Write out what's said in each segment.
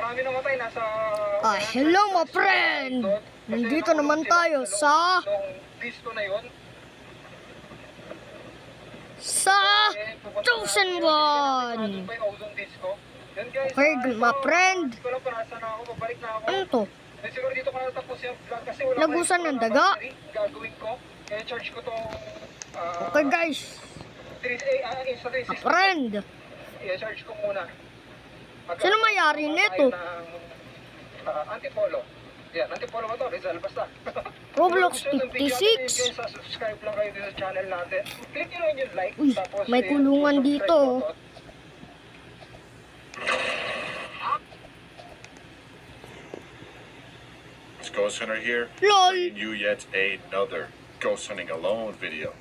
marami namatay, nasa... hello my friend! Nandito naman tayo sa... disco na yun. Sa Chosen One! Okay, my friend. Ano to? Lagusan ng daga? Okay guys. My friend. I-charge ko muna. Sino mayari nito? Antipolo. Yan, Antipolo ba to? Rizal, basta. Roblox 56. Subscribe lang kayo dito sa channel natin. Click nyo lang yung like. Uy, tapos, may kulungan dito. Ghost Hunter here, LOL. bringing you yet another Ghost Hunting Alone video.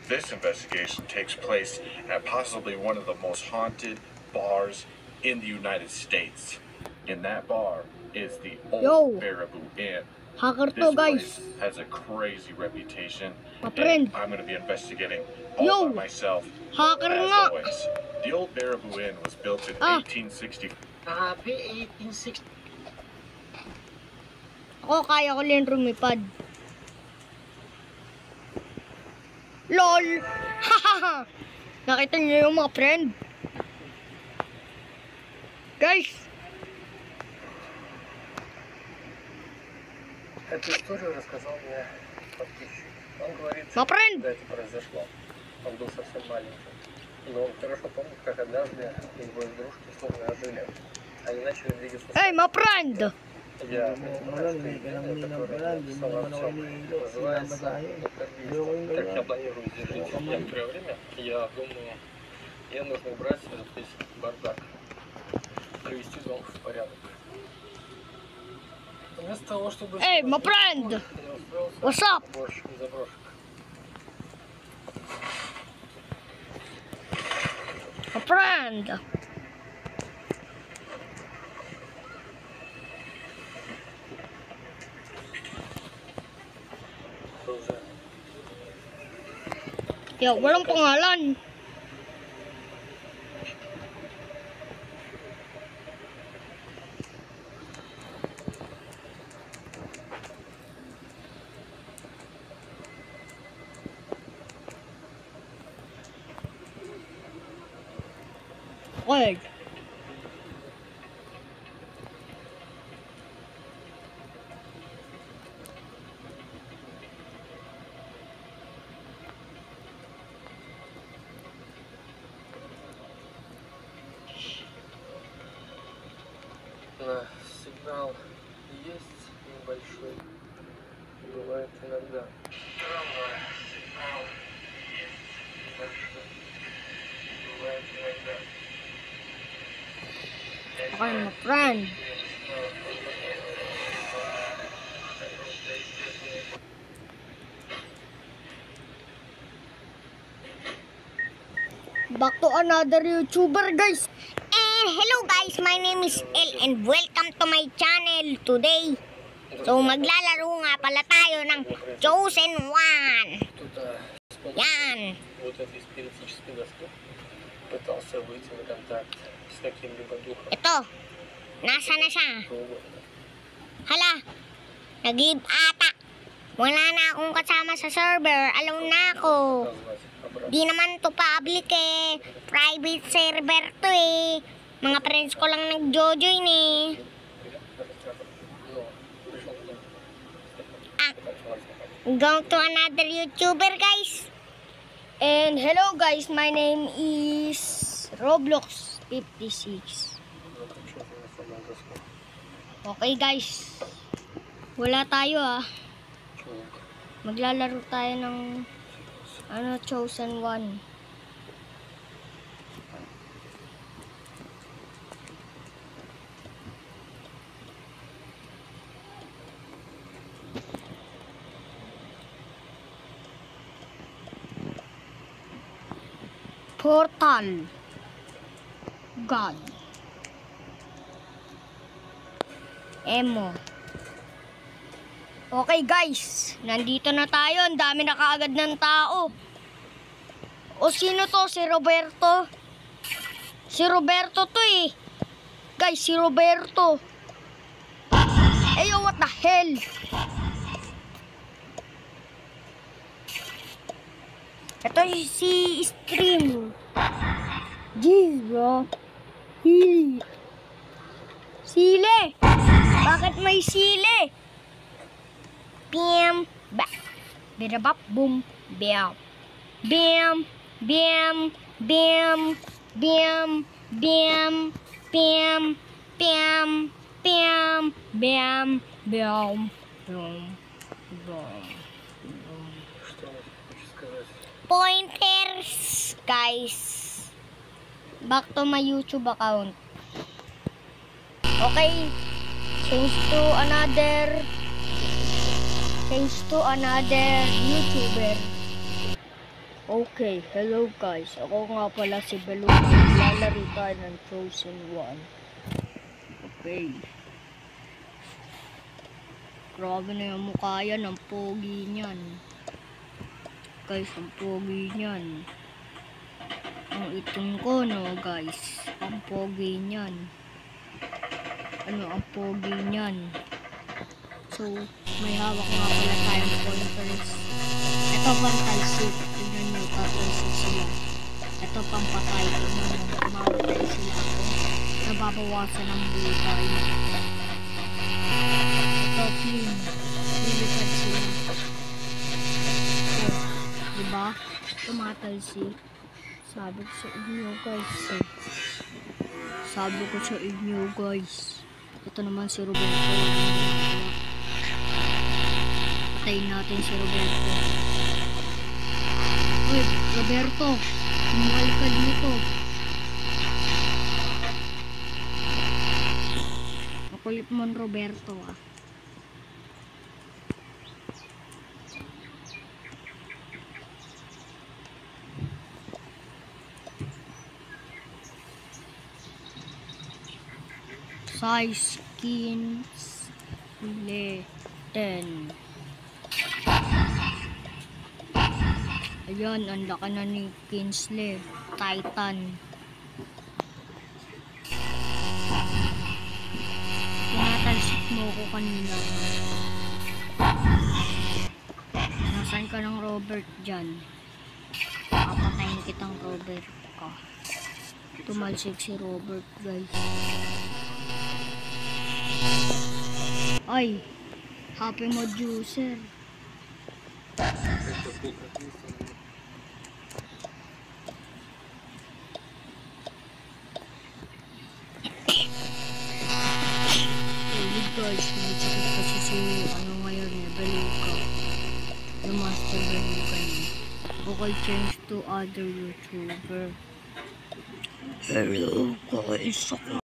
This investigation takes place at possibly one of the most haunted bars in the United States. In that bar is the Old Baraboo Inn. Hacker to, This guys. place has a crazy reputation, My friend. and I'm going to be investigating all by myself. Hacker As nga. always, the Old Baraboo Inn was built in 1860. Happy 1860. Ako, kaya ko lang rumipad. LOL! Hahaha! Nakita niyo yung mga friend? Guys! Эту историю рассказал мне подписчик. Он говорит, My friend! когда это произошло. Он был совсем маленький. Но он хорошо помнит, как однажды его игрушки словно ожили. Они начали двигаться. Hey, my friend! Я понимаю, что явление, которое написала Артем, называется «Интервью». Как я планирую здесь жить некоторое время, я думаю, мне нужно убрать этот весь бардак, привести дом в порядок. Вместо того, чтобы... Hey, my friend! What's up? Уборщик и заброшек. My friend! Yo, walang pangalan. Okay. Сигнал есть небольшой, бывает иногда. Сигнал есть небольшой, бывает иногда. Okay, my friend. Back to another YouTuber, guys. Hello guys, my name is El and welcome to my channel today. So maglalaro nga pala tayo ng Chosen One. Yan. Вот этой спиритической доски пытался выйти на контакт с каким-либо духом. Ito, nasa na siya? Hala, nag-leave ata. Wala na akong kasama sa server, alone na ako. Di naman to public eh, private server to eh. Mga friends ko lang nag-join eh. Go to another YouTuber guys. And hello guys, my name is Roblox 56. Okay guys, wala tayo maglalaro tayo ng Chosen One. Portal God Emo. Okay guys, nandito na tayo. Ang dami na kaagad ng tao. O sino to? Si Roberto. Si Roberto to eh. Guys, si Roberto. Ayo, what the hell? Ito si Stream. Jeez, bro. Hili. Sile. Bakit may sile? Bam. Ba. Birabap. Boom. Bam. Bam. Bam. Bam. Bam. Bam. Bam. Bam. Bam. Bam. Bam. Bam. Bam. Что он хочет сказать? Pointers, guys. Back to my YouTube account. Okay. Change to another YouTuber. Okay, hello guys. Ako nga pala si Beluna. Lalaro tayo ng Chosen 1. Okay. Grabe na yung mukha yan. Ang pogi niyan. Guys, ang pogi niyan. Ang itim ko, no, guys. Ang pogi niyan. Ano, ang pogi niyan. So, may hawak nga pala tayong pointers. Ito pang talsik. Tignan nyo, tatalsik sila. Ito pang patay. Tignan nyo, umamatay sila ako. Nababawasan ang buhay. Ito, clean. Lilipad sila. Ito, diba? Tumatalsik. Sabi ko sa inyo, guys. Sabi ko sa inyo, guys. Ito naman si Roberto. Patayin natin si Roberto. Uy, Roberto. Mahal ka dito. Makulit mo Roberto, ah. Size skins 10. Ayan, ang laki na ni Kinsley Titan. Tinatalsik mo ko kanina. Nasaan ka ng Robert dyan? Papatayin kitang Robert ka. Tumalsik si Robert, guys. Ay, happy mod user. Guys, nag-check kasi si ngayon Beluga. Yung master Beluga niya. Okay, change to other YouTuber. Hello guys.